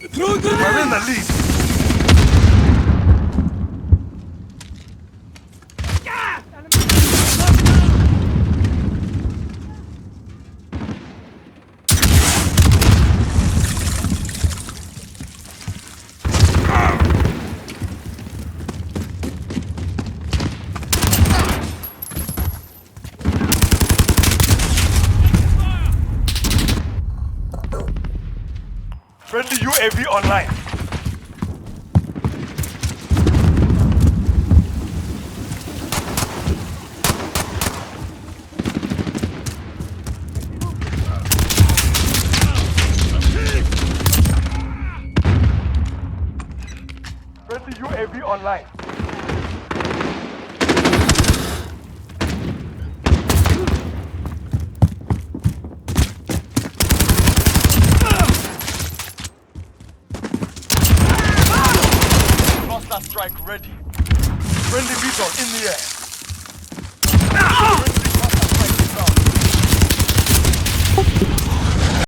We're in the lead. Friendly UAV online. Friendly UAV online. Cluster strike ready. Friendly vehicle in the air.